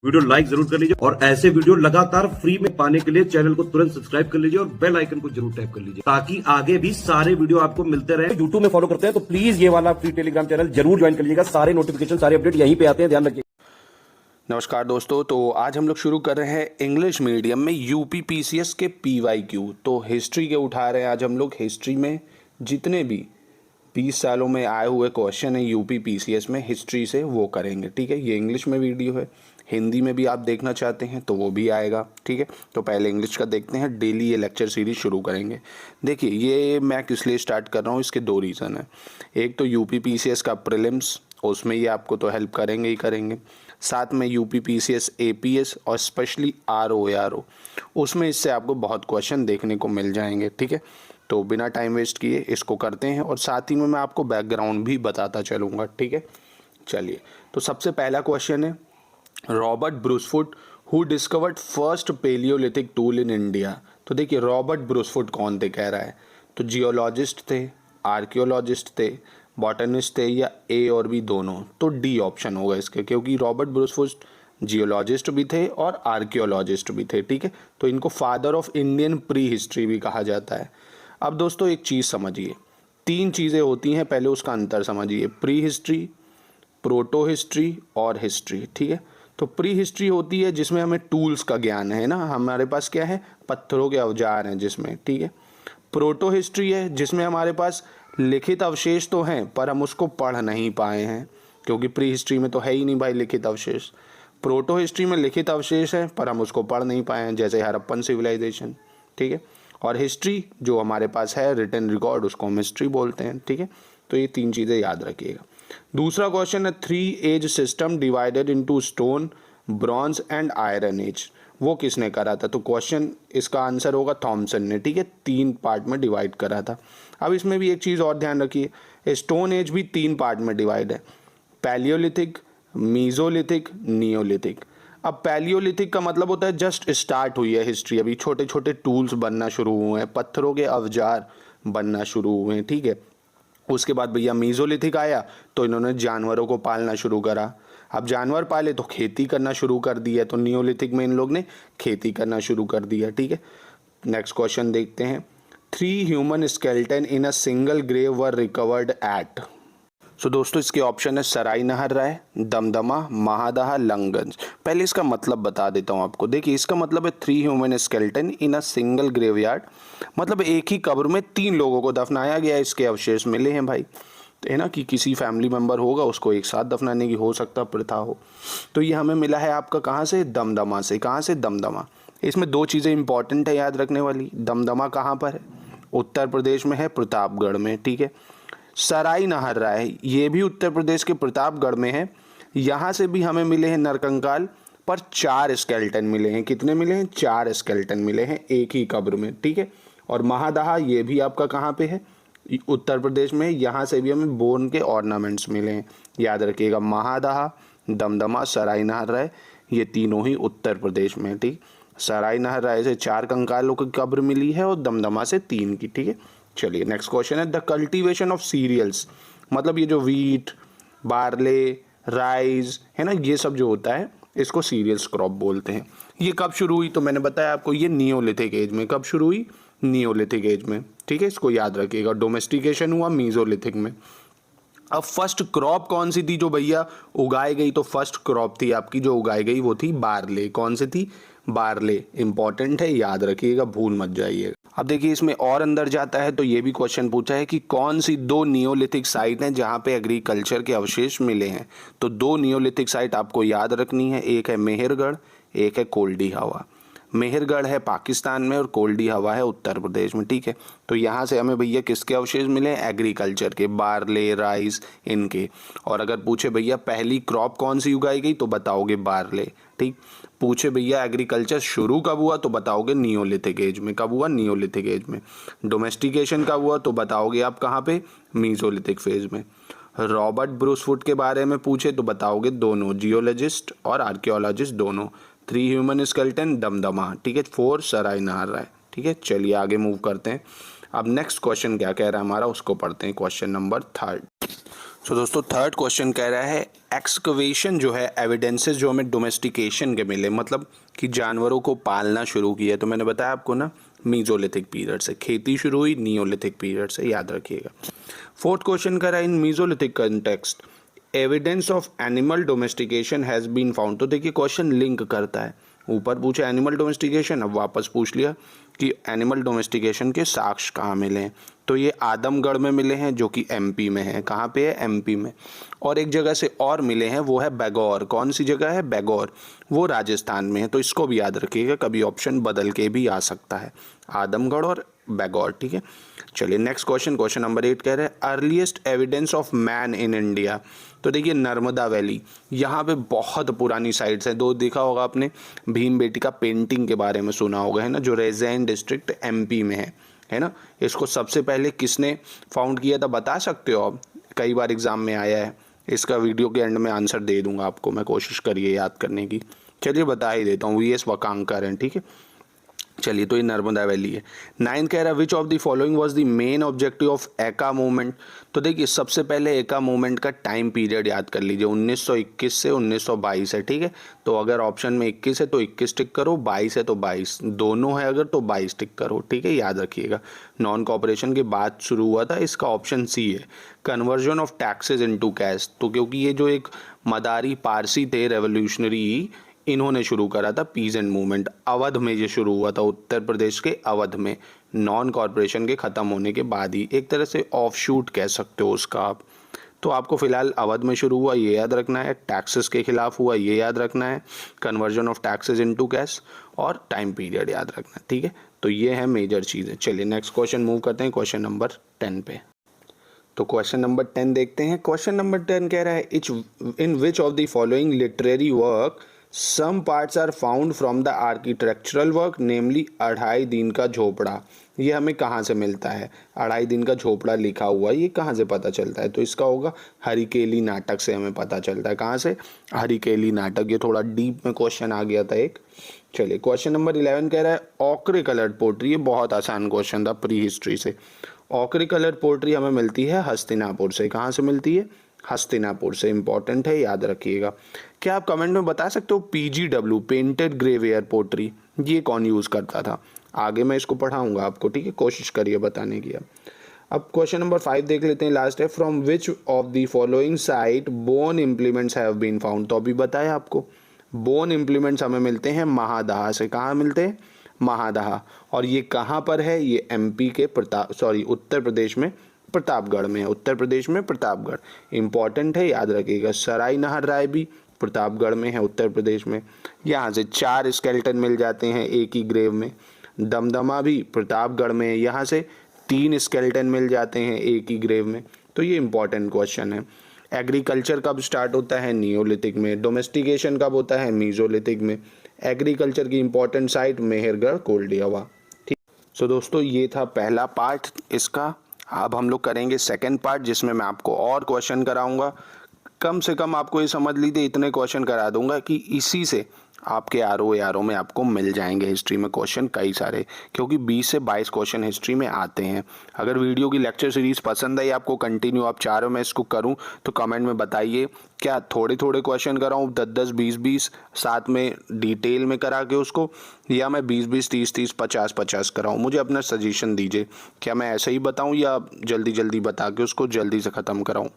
Video like जरूर कर लीजिए और ऐसे वीडियो लगातार फ्री में पाने के लिए चैनल को तुरंत सब्सक्राइब कर लीजिए और बेल आइकन को जरूर टैप कर लीजिए ताकि आगे भी सारे वीडियो आपको मिलते रहे। यूट्यूब में फॉलो करते हैं तो प्लीज ये वाला फ्री टेलीग्राम चैनल जरूर ज्वाइन कर लीजिएगा। सारे नोटिफिकेशन सारे अपडेट यहीं पे आते हैं, ध्यान रखिए। नमस्कार दोस्तों, तो आज हम लोग शुरू कर रहे हैं इंग्लिश मीडियम में यूपी पीसीएस के पीवाईक्यू। तो हिस्ट्री के उठा रहे हैं आज हम लोग। हिस्ट्री में जितने भी 20 सालों में आए हुए क्वेश्चन है यूपी पीसीएस में हिस्ट्री से वो करेंगे, ठीक है। ये इंग्लिश में वीडियो है, हिंदी में भी आप देखना चाहते हैं तो वो भी आएगा, ठीक है। तो पहले इंग्लिश का देखते हैं, डेली ये लेक्चर सीरीज शुरू करेंगे। देखिए ये मैं किस लिए स्टार्ट कर रहा हूँ, इसके दो रीज़न है। एक तो यूपी पीसीएस का प्रीलिम्स, उसमें ये आपको तो हेल्प करेंगे ही करेंगे। साथ में यूपी पीसीएस एपीएस और स्पेशली आरओ उसमें इससे आपको बहुत क्वेश्चन देखने को मिल जाएंगे, ठीक है। तो बिना टाइम वेस्ट किए इसको करते हैं और साथ ही में मैं आपको बैकग्राउंड भी बताता चलूँगा, ठीक है। चलिए, तो सबसे पहला क्वेश्चन है, Robert Bruce Foote who discovered first paleolithic tool in India. तो देखिए रॉबर्ट ब्रूसफुट कौन थे कह रहा है, तो जियोलॉजिस्ट थे, आर्कियोलॉजिस्ट थे, बॉटनिस्ट थे, या ए और बी दोनों। तो डी ऑप्शन होगा इसके, क्योंकि रॉबर्ट ब्रूसफुट जियोलॉजिस्ट भी थे और आर्कियोलॉजिस्ट भी थे, ठीक है। तो इनको father of Indian pre history भी कहा जाता है। अब दोस्तों एक चीज़ समझिए, तीन चीज़ें होती हैं, पहले उसका अंतर समझिए। प्री हिस्ट्री, प्रोटो हिस्ट्री और हिस्ट्री, ठीक है। तो प्री हिस्ट्री होती है जिसमें हमें टूल्स का ज्ञान है ना, हमारे पास क्या है, पत्थरों के औजार हैं जिसमें, ठीक है। प्रोटो हिस्ट्री है जिसमें हमारे पास लिखित अवशेष तो हैं पर हम उसको पढ़ नहीं पाए हैं, क्योंकि प्री हिस्ट्री में तो है ही नहीं भाई लिखित अवशेष। प्रोटो हिस्ट्री में लिखित अवशेष है पर हम उसको पढ़ नहीं पाए हैं, जैसे हड़प्पन सिविलाइजेशन, ठीक है। और हिस्ट्री जो हमारे पास है रिटन रिकॉर्ड, उसको हम हिस्ट्री बोलते हैं, ठीक है। तो ये तीन चीज़ें याद रखिएगा। दूसरा क्वेश्चन है, 3 age system divided into stone, bronze and iron age, वो किसने करा था। तो क्वेश्चन इसका आंसर होगा थॉमसन ने, ठीक है। 3 पार्ट में डिवाइड करा था। अब इसमें भी एक चीज़ और ध्यान रखिए, स्टोन एज भी 3 पार्ट में डिवाइड है, पैलियोलिथिक, मीजोलिथिक, नियोलिथिक। अब पैलियोलिथिक का मतलब होता है जस्ट स्टार्ट हुई है हिस्ट्री, अभी छोटे छोटे टूल्स बनना शुरू हुए हैं, पत्थरों के औजार बनना शुरू हुए हैं, ठीक है। उसके बाद भैया मीजोलिथिक आया तो इन्होंने जानवरों को पालना शुरू करा। अब जानवर पाले तो खेती करना शुरू कर दिया, तो नियोलिथिक में इन लोग ने खेती करना शुरू कर दिया, ठीक है। नेक्स्ट क्वेश्चन देखते हैं, 3 human skeleton in a single grave were recovered at. सो दोस्तों इसके ऑप्शन है सराय नहर राय, दमदमा, महादहा, लंगंज। पहले इसका मतलब बता देता हूँ आपको। देखिए इसका मतलब है 3 human skeleton in a single graveyard, मतलब एक ही कब्र में 3 लोगों को दफनाया गया, इसके अवशेष मिले हैं भाई, है ना, कि किसी फैमिली मेंबर होगा उसको एक साथ दफनाने की हो सकता प्रथा हो। तो ये हमें मिला है आपका कहाँ से, दमदमा से। कहाँ से, दमदमा। इसमें 2 चीज़ें इंपॉर्टेंट है याद रखने वाली। दमदमा कहाँ पर है, उत्तर प्रदेश में है, प्रतापगढ़ में, ठीक है। सराय नहर राय ये भी उत्तर प्रदेश के प्रतापगढ़ में है, यहाँ से भी हमें मिले हैं नरकंकाल, पर 4 स्केलेटन मिले हैं। कितने मिले हैं, 4 स्केलेटन मिले हैं एक ही कब्र में, ठीक है। और महादहा ये भी आपका कहाँ पे है, उत्तर प्रदेश में, यहाँ से भी हमें बोन के ऑर्नामेंट्स मिले हैं। याद रखिएगा महादहा, दमदमा, सराय नहर राय ये तीनों ही उत्तर प्रदेश में, ठीक। सराय नहर राय से 4 कंकालों की कब्र मिली है और दमदमा से 3 की, ठीक है। चलिए नेक्स्ट क्वेश्चन है, द कल्टीवेशन ऑफ सीरियल्स, मतलब ये जो वीट, बार्ले, राइस है ना, ये सब जो होता है इसको सीरियल्स क्रॉप बोलते हैं। ये कब शुरू हुई, तो मैंने बताया आपको ये नियोलिथिक एज में। कब शुरू हुई, नियोलिथिक एज में, ठीक है। इसको याद रखिएगा। डोमेस्टिकेशन हुआ मीजोलिथिक में। अब फर्स्ट क्रॉप कौन सी थी जो भैया उगाई गई, तो फर्स्ट क्रॉप थी आपकी जो उगाई गई वो थी बार्ले। कौन सी थी, बार्ले। इंपॉर्टेंट है, याद रखिएगा, भूल मत जाइएगा। अब देखिए इसमें और अंदर जाता है तो ये भी क्वेश्चन पूछा है कि कौन सी 2 नियोलिथिक साइट हैं जहाँ पे एग्रीकल्चर के अवशेष मिले हैं। तो 2 नियोलिथिक साइट आपको याद रखनी है, एक है मेहरगढ़, एक है कोल्डी हवा। मेहरगढ़ है पाकिस्तान में और कोल्डी हवा है उत्तर प्रदेश में, ठीक है। तो यहाँ से हमें भैया किसके अवशेष मिले, एग्रीकल्चर के, बार्ले, राइस इनके। और अगर पूछे भैया पहली क्रॉप कौन सी उगाई गई तो बताओगे बार्ले, ठीक। पूछे भैया एग्रीकल्चर शुरू कब हुआ तो बताओगे नियोलिथिक एज में। कब हुआ, नियोलिथिक एज में। डोमेस्टिकेशन कब हुआ तो बताओगे आप कहाँ पे, मीजोलिथिक फेज में। रॉबर्ट ब्रूसफुट के बारे में पूछे तो बताओगे दोनों, जियोलॉजिस्ट और आर्कियोलॉजिस्ट दोनों। 3 ह्यूमन स्केलेटन, दमदमा, ठीक है। 4 सराय नहर राय, ठीक है। चलिए आगे मूव करते हैं। अब नेक्स्ट क्वेश्चन क्या कह रहा है हमारा, उसको पढ़ते हैं। Question number 3। सो दोस्तों थर्ड क्वेश्चन कह रहा है एक्सकवेशन जो है एविडेंसेस जो हमें डोमेस्टिकेशन के मिले, मतलब कि जानवरों को पालना शुरू किया। तो मैंने बताया आपको ना मीजोलिथिक पीरियड से खेती शुरू हुई, नियोलिथिक पीरियड से, याद रखिएगा। फोर्थ क्वेश्चन कह रहा है in Mesolithic context evidence of animal domestication has been found. तो देखिए क्वेश्चन लिंक करता है, ऊपर पूछा एनिमल डोमेस्टिकेशन, अब वापस पूछ लिया कि एनिमल डोमेस्टिकेशन के साक्ष्य कहाँ मिले हैं। तो ये आदमगढ़ में मिले हैं जो कि एमपी में है। कहाँ पे है? एमपी में। और एक जगह से और मिले हैं, वो है बैगौर। कौन सी जगह है? बैगौर, वो राजस्थान में है। तो इसको भी याद रखिएगा, कभी ऑप्शन बदल के भी आ सकता है, आदमगढ़ और बैगौर। ठीक है, चलिए नेक्स्ट क्वेश्चन, क्वेश्चन नंबर 8 कह रहे हैं earliest evidence of man in India. तो देखिए नर्मदा वैली, यहाँ पे बहुत पुरानी साइट्स हैं। दो देखा होगा आपने, भीम बेटिका पेंटिंग के बारे में सुना होगा, है ना, जो रेजैन डिस्ट्रिक्ट एमपी में है ना। इसको सबसे पहले किसने फाउंड किया था बता सकते हो आप? कई बार एग्जाम में आया है, इसका वीडियो के एंड में आंसर दे दूंगा आपको मैं, कोशिश करिए याद करने की। चलिए बता ही देता हूँ, वीएस वाकांकर हैं। ठीक है, चलिए तो ये नर्मदा वैली है। 9 कह रहा है विच of the following was the main objective of एका मूवमेंट। तो देखिए सबसे पहले एका मूवमेंट का टाइम पीरियड याद कर लीजिए, 1921 से 1922 है। ठीक है, तो अगर ऑप्शन में 21 है तो 21 टिक करो, 22 है तो 22, दोनों है अगर तो 22 टिक करो। ठीक है, याद रखिएगा। नॉन कॉपरेशन के बाद शुरू हुआ था, इसका ऑप्शन सी है। Conversion of taxes into cash, तो क्योंकि ये जो एक मदारी पारसी थे रेवोल्यूशनरी, इन्होंने शुरू करा था पीजेंट मूवमेंट। अवध में ये शुरू हुआ था, उत्तर प्रदेश के अवध में, नॉन कॉरपोरेशन के ख़त्म होने के बाद ही, एक तरह से ऑफ शूट कह सकते हो उसका आप। तो आपको फिलहाल अवध में शुरू हुआ ये याद रखना है, टैक्सेस के खिलाफ हुआ ये याद रखना है, conversion of taxes into cash, और टाइम पीरियड याद रखना है। ठीक है, तो ये है मेजर चीज़ें। चलिए नेक्स्ट क्वेश्चन मूव करते हैं, क्वेश्चन नंबर 10 पे। तो क्वेश्चन नंबर 10 देखते हैं। क्वेश्चन नंबर 10 कह रहा है in which of the following literary work some parts are found from the architectural work, namely Adhai Din का झोपड़ा। ये हमें कहाँ से मिलता है? अढ़ाई दिन का झोपड़ा लिखा हुआ, ये कहाँ से पता चलता है? तो इसका होगा हरिकेली नाटक से हमें पता चलता है। कहाँ से? हरिकेली नाटक। ये थोड़ा डीप में क्वेश्चन आ गया था एक। चलिए क्वेश्चन नंबर 11 कह रहा है ऑक्रे कलर्ड पोट्री। ये बहुत आसान क्वेश्चन था प्री हिस्ट्री से। ऑक्रे कलर्ड पोट्री हमें मिलती है हस्तिनापुर से। कहाँ से मिलती है? हस्तिनापुर से। इंपॉर्टेंट है, याद रखिएगा। क्या आप कमेंट में बता सकते हो PGW पेंटेड ग्रेवेयर पोट्री ये कौन यूज़ करता था? आगे मैं इसको पढ़ाऊंगा आपको। ठीक है, कोशिश करिए बताने की। अब क्वेश्चन नंबर 5 देख लेते हैं, लास्ट है। From which of the following site bone implements have been found. तो अभी बताया आपको, बोन इम्प्लीमेंट्स हमें मिलते हैं महादहा से। कहाँ मिलते हैं? महादहा। और ये कहाँ पर है? ये MP के उत्तर प्रदेश में प्रतापगढ़ में है। उत्तर प्रदेश में प्रतापगढ़ इंपॉर्टेंट है, याद रखिएगा। सराय नहर राय भी प्रतापगढ़ में है, उत्तर प्रदेश में। यहाँ से 4 स्केलेटन मिल जाते हैं एक ही ग्रेव में। दमदमा भी प्रतापगढ़ में है, यहाँ से 3 स्केलेटन मिल जाते हैं एक ही ग्रेव में। तो ये इंपॉर्टेंट क्वेश्चन है। एग्रीकल्चर कब स्टार्ट होता है? नियोलिथिक में। डोमेस्टिकेशन कब होता है? मीजोलिथिक में। एग्रीकल्चर की इंपॉर्टेंट साइट मेहरगढ़ कोल्डियावा। ठीक। सो दोस्तों ये था पहला पार्ट इसका। अब हम लोग करेंगे सेकंड पार्ट, जिसमें मैं आपको और क्वेश्चन कराऊंगा। कम से कम आपको ये समझ लीजिए इतने क्वेश्चन करा दूंगा कि इसी से आपके आरओ में आपको मिल जाएंगे हिस्ट्री में क्वेश्चन कई सारे, क्योंकि 20 से 22 क्वेश्चन हिस्ट्री में आते हैं। अगर वीडियो की लेक्चर सीरीज पसंद आई आपको, कंटिन्यू आप चाह रहे हो मैं इसको करूं, तो कमेंट में बताइए। क्या थोड़े थोड़े क्वेश्चन कराऊं 10-10, 20-20 साथ में डिटेल में करा के उसको, या मैं 20-20, 30-30, 50-50 कराऊं? मुझे अपना सजेशन दीजिए। क्या मैं ऐसे ही बताऊं या जल्दी जल्दी बता के उसको जल्दी से ख़त्म कराऊं?